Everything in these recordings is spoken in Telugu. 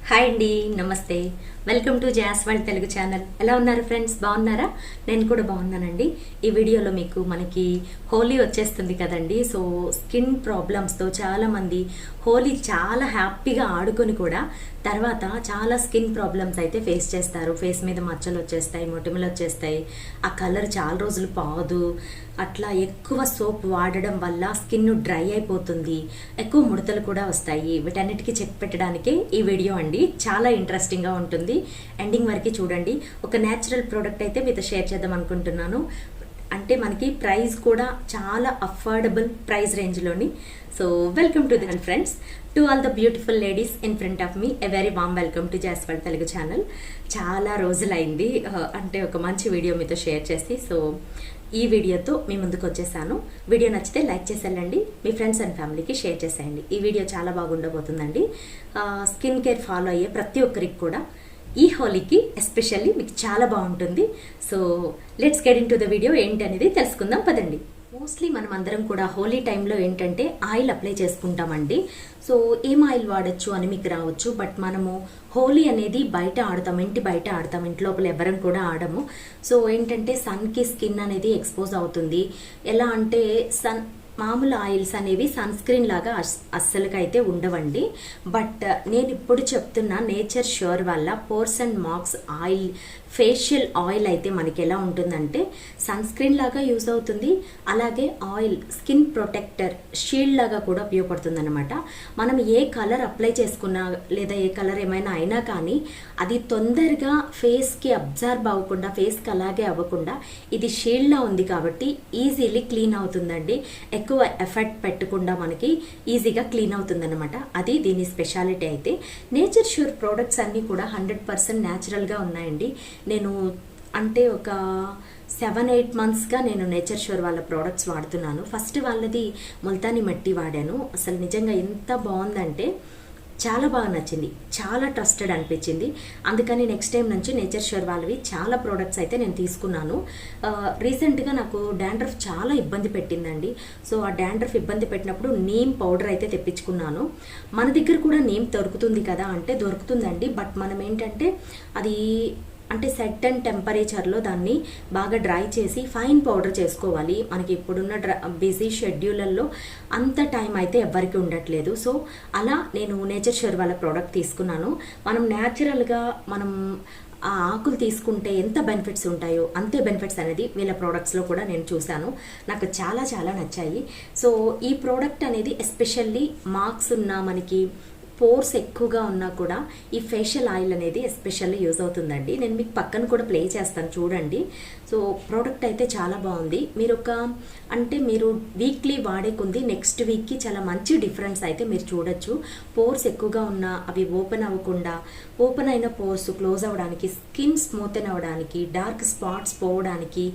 హాయ్ అండి, నమస్తే. Welcome to Jos world Telugu channel. ఎలా ఉన్నారు ఫ్రెండ్స్? బాగున్నారా? నేను కూడా బాగున్నానండి. ఈ వీడియోలో మనకి హోలీ వచ్చేస్తుంది కదండి. సో స్కిన్ ప్రాబ్లమ్స్తో చాలామంది హోలీ చాలా హ్యాపీగా ఆడుకొని కూడా తర్వాత చాలా స్కిన్ ప్రాబ్లమ్స్ అయితే ఫేస్ చేస్తారు. ఫేస్ మీద మచ్చలు వచ్చేస్తాయి, మొటిమలు వచ్చేస్తాయి, ఆ కలర్ చాలా రోజులు పోదు. అట్లా ఎక్కువ సోప్ వాడడం వల్ల స్కిన్ డ్రై అయిపోతుంది, ఎక్కువ ముడతలు కూడా వస్తాయి. వీటన్నిటికీ చెక్ పెట్టడానికే ఈ వీడియో అండి. చాలా ఇంట్రెస్టింగ్గా ఉంటుంది. ఎండింగ్ వరకు చూడండి. ఒక న్యాచురల్ ప్రోడక్ట్ అయితే మీతో షేర్ చేద్దాం అనుకుంటున్నాను. అంటే మనకి ప్రైస్ కూడా చాలా అఫోర్డబుల్ ప్రైస్ రేంజ్లోని. So welcome to the friends, to all the beautiful ladies in front of me a very warm welcome to Jos world Telugu channel. చాలా రోజులైంది అంటే ఒక మంచి వీడియో మీతో షేర్ చేసి. సో ఈ వీడియోతో మీ ముందుకు వచ్చేసాను. వీడియో నచ్చితే లైక్ చేసేయండి, మీ ఫ్రెండ్స్ అండ్ ఫ్యామిలీకి షేర్ చేసేయండి. ఈ వీడియో చాలా బాగుండబోతుందండి. స్కిన్ కేర్ ఫాలో అయ్యే ప్రతి ఒక్కరికి కూడా ఈ హోలీకి ఎస్పెషల్లీ మీకు చాలా బాగుంటుంది. So let's get in to the video. ఏంటనేది తెలుసుకుందాం పదండి. మోస్ట్లీ మనం అందరం కూడా హోలీ టైంలో ఏంటంటే ఆయిల్ అప్లై చేసుకుంటామండి. సో ఏం ఆయిల్ వాడచ్చు అని మీకు రావచ్చు. బట్ మనము హోలీ అనేది బయట ఆడతాం, ఇంటి బయట ఆడతాం, ఇంటి లోపల ఎవరం కూడా ఆడము. సో ఏంటంటే సన్కి స్కిన్ అనేది ఎక్స్పోజ్ అవుతుంది. ఎలా అంటే మామూలు ఆయిల్స్ అనేవి సన్ స్క్రీన్ లాగా అస్సలకైతే ఉండవండి. బట్ నేను ఇప్పుడు చెప్తున్న నేచర్ ష్యూర్ వల్ల pores and marks oil, facial oil అయితే మనకి ఎలా ఉంటుందంటే సన్ స్క్రీన్ లాగా యూజ్ అవుతుంది. అలాగే ఆయిల్ స్కిన్ ప్రొటెక్టర్, షీల్డ్ లాగా కూడా ఉపయోగపడుతుంది అనమాట. మనం ఏ కలర్ అప్లై చేసుకున్నా లేదా ఏ కలర్ ఏమైనా అయినా కానీ అది తొందరగా ఫేస్కి అబ్జర్వ్ అవ్వకుండా, ఫేస్కి అలాగే అవ్వకుండా ఇది షీల్డ్లా ఉంది కాబట్టి ఈజీలీ క్లీన్ అవుతుందండి. ఎక్కువ ఎఫెక్ట్ పెట్టకుండా మనకి ఈజీగా క్లీన్ అవుతుందన్నమాట. అది దీని స్పెషాలిటీ. అయితే నేచర్ ష్యూర్ ప్రోడక్ట్స్ అన్నీ కూడా 100% న్యాచురల్గా ఉన్నాయండి. నేను అంటే ఒక 7-8 మంత్స్గా నేను నేచర్ ష్యూర్ వాళ్ళ ప్రోడక్ట్స్ వాడుతున్నాను. ఫస్ట్ వాళ్ళది ముల్తానీ మట్టి వాడాను. అసలు నిజంగా ఎంత బాగుందంటే చాలా బాగా నచ్చింది, చాలా ట్రస్టెడ్ అనిపించింది. అందుకని నెక్స్ట్ టైం నుంచి నేచర్ ష్యూర్ వాళ్ళవి చాలా ప్రోడక్ట్స్ అయితే నేను తీసుకున్నాను. రీసెంట్గా నాకు డాండ్రఫ్ చాలా ఇబ్బంది పెట్టిందండి. సో ఆ డాండ్రఫ్ ఇబ్బంది పెట్టినప్పుడు నీమ్ పౌడర్ అయితే తెప్పించుకున్నాను. మన దగ్గర కూడా నీమ్ దొరుకుతుంది కదా అంటే దొరుకుతుందండి. బట్ మనం ఏంటంటే అది అంటే సెట్ అండ్ టెంపరేచర్లో దాన్ని బాగా డ్రై చేసి ఫైన్ పౌడర్ చేసుకోవాలి. మనకి ఇప్పుడున్న బిజీ షెడ్యూలల్లో అంత టైం అయితే ఎవ్వరికి ఉండట్లేదు. సో అలా నేను నేచర్ ష్యూర్ వాళ్ళ ప్రోడక్ట్ తీసుకున్నాను. మనం న్యాచురల్గా మనం ఆ ఆకులు తీసుకుంటే ఎంత బెనిఫిట్స్ ఉంటాయో అంతే బెనిఫిట్స్ అనేది వీళ్ళ ప్రోడక్ట్స్లో కూడా నేను చూశాను. నాకు చాలా చాలా నచ్చాయి. సో ఈ ప్రోడక్ట్ అనేది ఎస్పెషల్లీ మార్క్స్ ఉన్న, మనకి పోర్స్ ఎక్కువగా ఉన్నా కూడా ఈ ఫేషియల్ ఆయిల్ అనేది ఎస్పెషల్లీ యూజ్ అవుతుందండి. నేను మీకు పక్కన కూడా ప్లే చేస్తాను చూడండి. సో ప్రోడక్ట్ అయితే చాలా బాగుంది. మీరు వీక్లీ వాడే కొంది నెక్స్ట్ వీక్కి చాలా మంచి డిఫరెన్స్ అయితే మీరు చూడొచ్చు. పోర్స్ ఎక్కువగా ఉన్నా అవి ఓపెన్ అవ్వకుండా, ఓపెన్ అయిన పోర్స్ క్లోజ్ అవ్వడానికి, స్కిన్ స్మూతెన్ అవ్వడానికి, డార్క్ స్పాట్స్ పోవడానికి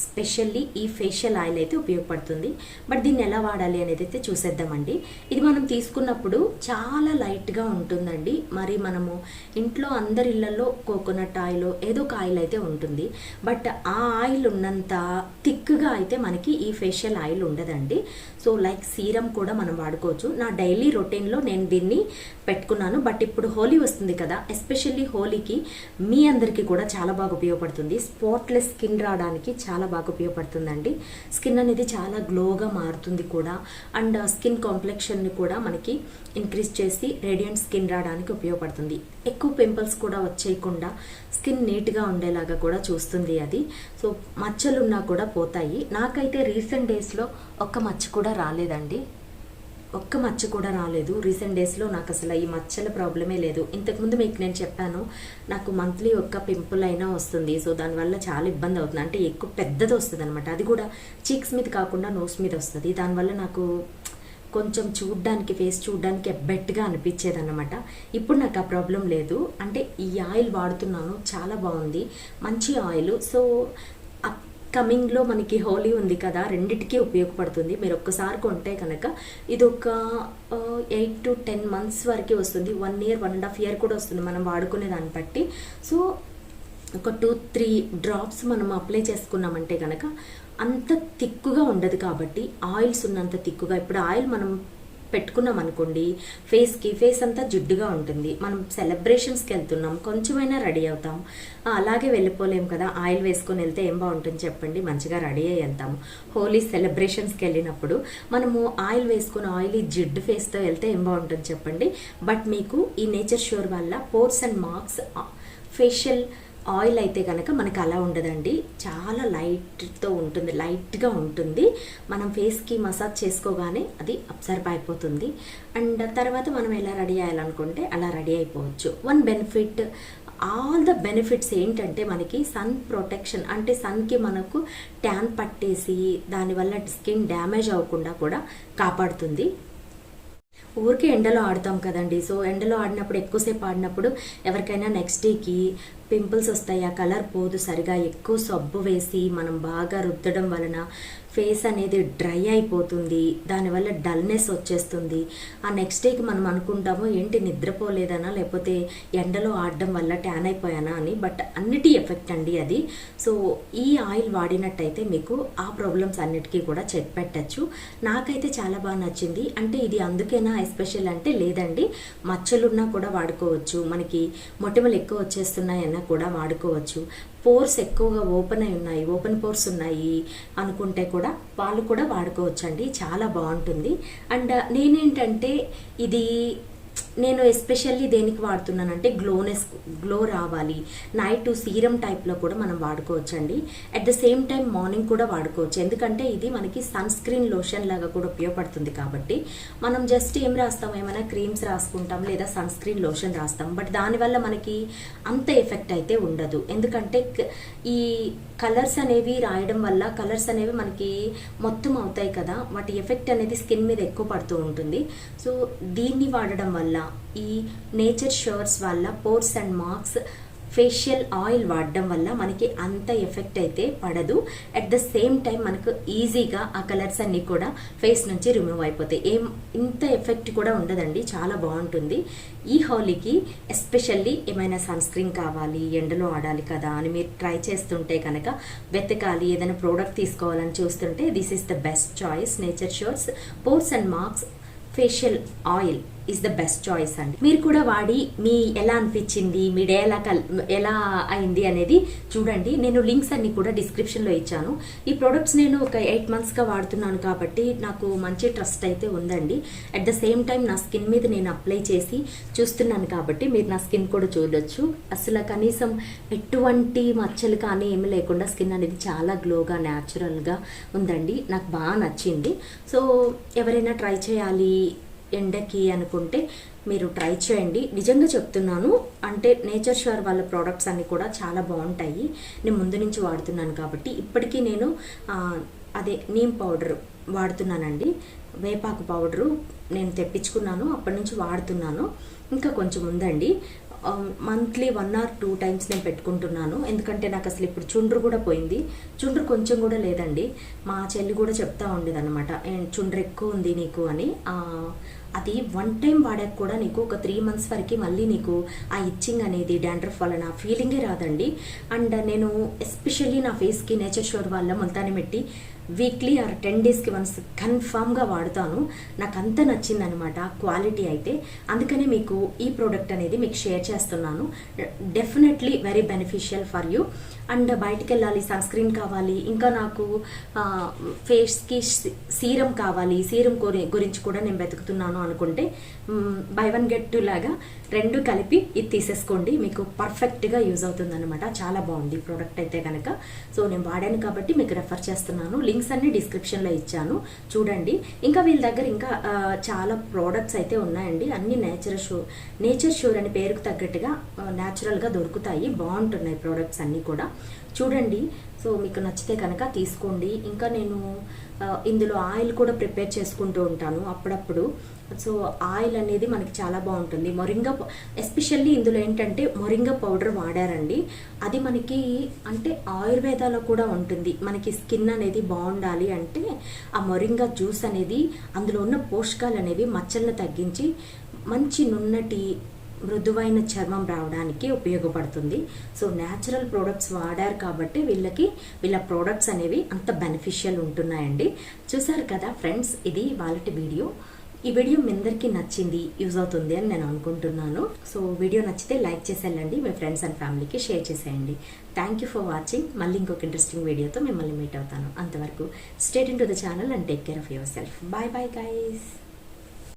స్పెషల్లీ ఈ ఫేషియల్ ఆయిల్ అయితే ఉపయోగపడుతుంది. బట్ దీన్ని ఎలా వాడాలి అనేది అయితే చూసేద్దామండి. ఇది మనం తీసుకున్నప్పుడు చాలా లైట్గా ఉంటుందండి. మరి మనము ఇంట్లో అందరి ఇళ్లలో కోకోనట్ ఆయిల్ ఏదో ఒక ఆయిల్ అయితే ఉంటుంది. బట్ ఆ ఆయిల్ ఉన్నంత థిక్గా అయితే మనకి ఈ ఫేషియల్ ఆయిల్ ఉండదండి. సో లైక్ సీరం కూడా మనం వాడుకోవచ్చు. నా డైలీ రొటీన్లో నేను దీన్ని పెట్టుకున్నాను. బట్ ఇప్పుడు హోలీ వస్తుంది కదా, ఎస్పెషల్లీ హోలీకి మీ అందరికీ కూడా చాలా బాగా ఉపయోగపడుతుంది. స్పాట్లెస్ స్కిన్ రావడానికి చాలా బాగా ఉపయోగపడుతుందండి. స్కిన్ అనేది చాలా గ్లోగా మారుతుంది కూడా. అండ్ స్కిన్ కాంప్లెక్షన్ని కూడా మనకి ఇంక్రీజ్ చేసి రేడియంట్ స్కిన్ రావడానికి ఉపయోగపడుతుంది. ఎక్కువ పింపుల్స్ కూడా వచ్చేయకుండా స్కిన్ నీట్గా ఉండేలాగా కూడా చూస్తుంది అది. సో మచ్చలున్నా కూడా పోతాయి. నాకైతే రీసెంట్ డేస్లో ఒక్క మచ్చ కూడా రాలేదండి. ఒక్క మచ్చ కూడా రాలేదు రీసెంట్ డేస్లో. నాకు అసలు ఈ మచ్చల ప్రాబ్లమే లేదు. ఇంతకుముందు మీకు నేను చెప్పాను, నాకు మంత్లీ ఒక్క పింపుల్ అయినా వస్తుంది. సో దానివల్ల చాలా ఇబ్బంది అవుతుంది. అంటే ఎక్కువ పెద్దది వస్తుంది అనమాట. అది కూడా చీక్స్ మీద కాకుండా నోస్ మీద వస్తుంది. దానివల్ల నాకు కొంచెం ఫేస్ చూడడానికి ఎబ్బెట్టుగా అనిపించేది అనమాట. ఇప్పుడు నాకు ఆ ప్రాబ్లం లేదు. అంటే ఈ ఆయిల్ వాడుతున్నాను, చాలా బాగుంది, మంచి ఆయిల్. సో కమింగ్లో మనకి హోలీ ఉంది కదా, రెండిటికీ ఉపయోగపడుతుంది. మీరు ఒక్కసారి కొంటే కనుక ఇది ఒక 8 to 10 months వరకు వస్తుంది. 1 year 1.5 year కూడా వస్తుంది మనం వాడుకునే దాన్ని బట్టి. సో ఒక 2-3 డ్రాప్స్ మనం అప్లై చేసుకున్నామంటే కనుక అంత తిక్కుగా ఉండదు. కాబట్టి ఆయిల్స్ ఉన్నంత తిక్కుగా, ఇప్పుడు ఆయిల్ మనం పెట్టుకున్నాం అనుకోండి ఫేస్ అంతా జిడ్డుగా ఉంటుంది. మనం సెలబ్రేషన్స్కి వెళ్తున్నాం, కొంచెమైనా రెడీ అవుతాం, అలాగే వెళ్ళిపోలేం కదా. ఆయిల్ వేసుకొని వెళ్తే ఏం బాగుంటుంది చెప్పండి, మంచిగా రెడీ అయ్యి వెళ్తాము. హోలీ సెలబ్రేషన్స్కి వెళ్ళినప్పుడు మనము ఆయిల్ వేసుకొని ఆయిల్ జిడ్డు ఫేస్తో వెళ్తే ఏం బాగుంటుంది చెప్పండి. బట్ మీకు ఈ నేచర్ ష్యూర్ వల్ల pores and marks facial oil అయితే కనుక మనకు అలా ఉండదండి, చాలా లైట్గా ఉంటుంది. మనం ఫేస్కి మసాజ్ చేసుకోగానే అది అబ్జర్వ్ అయిపోతుంది. అండ్ తర్వాత మనం ఎలా రెడీ అయ్యాలనుకుంటే అలా రెడీ అయిపోవచ్చు. One benefit, all the benefits ఏంటంటే మనకి సన్ ప్రొటెక్షన్, అంటే సన్కి మనకు ట్యాన్ పట్టేసి దానివల్ల స్కిన్ డ్యామేజ్ అవ్వకుండా కూడా కాపాడుతుంది. ఊరికే ఎండలో ఆడతాం కదండి, సో ఎండలో ఆడినప్పుడు ఎక్కువసేపు ఆడినప్పుడు ఎవరికైనా నెక్స్ట్ డేకి పింపుల్స్ వస్తాయి, ఆ కలర్ పోదు సరిగా. ఎక్కువ సబ్బు వేసి మనం బాగా రుద్దడం వలన ఫేస్ అనేది డ్రై అయిపోతుంది, దానివల్ల డల్నెస్ వచ్చేస్తుంది. ఆ నెక్స్ట్ డేకి మనం అనుకుంటాము ఏంటి నిద్రపోలేదనా లేకపోతే ఎండలో ఆడడం వల్ల ట్యాన్ అయిపోయానా అని. బట్ అన్నిటి ఎఫెక్ట్ అండి అది. సో ఈ ఆయిల్ వాడినట్టయితే మీకు ఆ ప్రాబ్లమ్స్ అన్నిటికీ కూడా చెక్ పెట్టచ్చు. నాకైతే చాలా బాగా నచ్చింది. అంటే ఇది అందుకేనా ఎస్పెషల్ అంటే లేదండి, మచ్చలున్నా కూడా వాడుకోవచ్చు, మనకి మొటిమలు ఎక్కువ వచ్చేస్తున్నాయన్నా కూడా వాడుకోవచ్చు. పోర్స్ ఎక్కువగా ఓపెన్ పోర్స్ ఉన్నాయి అనుకుంటే కూడా వాళ్ళు కూడా వాడుకోవచ్చు అండి, చాలా బాగుంటుంది. అండ్ నేనేంటంటే నేను ఎస్పెషల్లీ దేనికి వాడుతున్నానంటే గ్లో రావాలి, నైట్ సీరం టైప్లో కూడా మనం వాడుకోవచ్చు అండి. At the same time morning కూడా వాడుకోవచ్చు, ఎందుకంటే ఇది మనకి సన్ స్క్రీన్ లోషన్ లాగా కూడా ఉపయోగపడుతుంది. కాబట్టి మనం జస్ట్ ఏం రాస్తాం, ఏమైనా క్రీమ్స్ రాసుకుంటాం లేదా సన్ స్క్రీన్ లోషన్ రాస్తాం, బట్ దానివల్ల మనకి అంత ఎఫెక్ట్ అయితే ఉండదు. ఎందుకంటే ఈ కలర్స్ అనేవి రాయడం వల్ల కలర్స్ అనేవి మనకి మొత్తం అవుతాయి కదా, వాటి ఎఫెక్ట్ అనేది స్కిన్ మీద ఎక్కువ పడుతూ ఉంటుంది. సో దీన్ని వాడడం వల్ల, ఈ నేచర్ ష్యూర్స్ వల్ల pores and marks facial oil వాడడం వల్ల మనకి అంత ఎఫెక్ట్ అయితే పడదు. అట్ ద సేమ్ టైం మనకు ఈజీగా ఆ కలర్స్ అన్నీ కూడా ఫేస్ నుంచి రిమూవ్ అయిపోతాయి. ఇంత ఎఫెక్ట్ కూడా ఉండదండి, చాలా బాగుంటుంది. ఈ హోలీకి ఎస్పెషల్లీ ఏమైనా సన్ స్క్రీన్ కావాలి, ఎండలో ఆడాలి కదా అని మీరు ట్రై చేస్తుంటే కనుక వెతకాలి, ఏదైనా ప్రోడక్ట్ తీసుకోవాలని చూస్తుంటే this is the best choice. Nature sure's pores and marks facial oil is the best choice అండి. మీరు కూడా వాడి మీ ఎలా అనిపించింది, మీ డే ఎలా అయింది అనేది చూడండి. నేను లింక్స్ అన్ని కూడా డిస్క్రిప్షన్లో ఇచ్చాను. ఈ ప్రొడక్ట్స్ నేను ఒక 8 monthsగా వాడుతున్నాను కాబట్టి నాకు మంచి ట్రస్ట్ అయితే ఉందండి. అట్ ద సేమ్ టైం నా స్కిన్ మీద నేను అప్లై చేసి చూస్తున్నాను కాబట్టి మీరు నా స్కిన్ కూడా చూడొచ్చు. అసలు కనీసం ఎటువంటి మచ్చలు కానీ ఏమి లేకుండా స్కిన్ అనేది చాలా గ్లోగా న్యాచురల్గా ఉందండి, నాకు బాగా నచ్చింది. సో ఎవరైనా ట్రై చేయాలి ఎండకి అనుకుంటే మీరు ట్రై చేయండి, నిజంగా చెప్తున్నాను. అంటే నేచర్ ష్యూర్ వాళ్ళ ప్రోడక్ట్స్ అన్నీ కూడా చాలా బాగుంటాయి, నేను ముందు నుంచి వాడుతున్నాను కాబట్టి. ఇప్పటికీ నేను నీమ్ పౌడర్ వాడుతున్నానండి, వేపాకు పౌడరు నేను తెప్పించుకున్నాను, అప్పటి నుంచి వాడుతున్నాను. ఇంకా కొంచెం ఉందండి, మంత్లీ 1 or 2 times నేను పెట్టుకుంటున్నాను. ఎందుకంటే నాకు అసలు ఇప్పుడు చుండ్రు కూడా పోయింది, చుండ్రు కొంచెం కూడా లేదండి. మా చెల్లి కూడా చెప్తా ఉండేది అనమాట, చుండ్రు ఎక్కువ ఉంది నీకు అని. అది 1 time వాడాక కూడా నీకు ఒక 3 months వరకు మళ్ళీ నీకు ఆ ఇచ్చింగ్ అనేది డాండ్రఫ్ వల్ల నా ఫీలింగే రాదండి. అండ్ నేను ఎస్పెషల్లీ నా ఫేస్కి నేచర్ ష్యూర్ వల్ల ముల్తాని మిట్టి వీక్లీ ఆర్ 10 daysకి వన్స్ కన్ఫామ్గా వాడుతాను. నాకు అంత నచ్చింది అనమాట క్వాలిటీ అయితే, అందుకనే మీకు ఈ ప్రోడక్ట్ అనేది మీకు షేర్ చేస్తున్నాను. Definitely very beneficial for you. And బయటికి వెళ్ళాలి, సన్ స్క్రీన్ కావాలి, ఇంకా నాకు ఫేస్కి సీరం కావాలి, సీరం గురించి కూడా నేను వెతుకుతున్నాను అనుకుంటే buy 1 get 2 లాగా 2 కలిపి ఇది తీసేసుకోండి, మీకు పర్ఫెక్ట్గా యూజ్ అవుతుంది అనమాట. చాలా బాగుంది ప్రోడక్ట్ అయితే కనుక. సో నేను వాడాను కాబట్టి మీకు రెఫర్ చేస్తున్నాను. లింక్స్ అన్ని డిస్క్రిప్షన్లో ఇచ్చాను, చూడండి. ఇంకా వీళ్ళ దగ్గర ఇంకా చాలా ప్రోడక్ట్స్ అయితే ఉన్నాయండి, అన్ని నేచర్ ష్యూర్ అనే పేరుకు తగ్గట్టుగా న్యాచురల్గా దొరుకుతాయి, బాగుంటున్నాయి ప్రోడక్ట్స్ అన్నీ కూడా, చూడండి. సో మీకు నచ్చితే కనుక తీసుకోండి. ఇంకా నేను ఇందులో ఆయిల్ కూడా ప్రిపేర్ చేసుకుంటూ ఉంటాను అప్పుడప్పుడు. సో ఆయిల్ అనేది మనకి చాలా బాగుంటుంది. మొరింగా ఎస్పెషల్లీ ఇందులో ఏంటంటే మొరింగా పౌడర్ వాడారండి, అది మనకి అంటే ఆయుర్వేదాలో కూడా ఉంటుంది. మనకి స్కిన్ అనేది బాగుండాలి అంటే ఆ మొరింగా జ్యూస్ అనేది, అందులో ఉన్న పోషకాలు అనేవి మచ్చలను తగ్గించి మంచి నున్నటి మృదువైన చర్మం రావడానికి ఉపయోగపడుతుంది. సో న్యాచురల్ ప్రోడక్ట్స్ వాడారు కాబట్టి వీళ్ళ ప్రోడక్ట్స్ అనేవి అంత బెనిఫిషియల్ ఉంటున్నాయండి. చూసారు కదా ఫ్రెండ్స్, ఇది వాళ్ళ వీడియో. ఈ వీడియో మీ అందరికీ నచ్చింది, యూజ్ అవుతుంది అని నేను అనుకుంటున్నాను. సో వీడియో నచ్చితే లైక్ చేసేయండి, మీ ఫ్రెండ్స్ అండ్ ఫ్యామిలీకి షేర్ చేసేయండి. Thank you for watching. మళ్ళీ ఇంకొక ఇంట్రెస్టింగ్ వీడియోతో మిమ్మల్ని మీట్ అవుతాను. అంతవరకు stay tune to the channel and take care of yourself. Bye bye guys.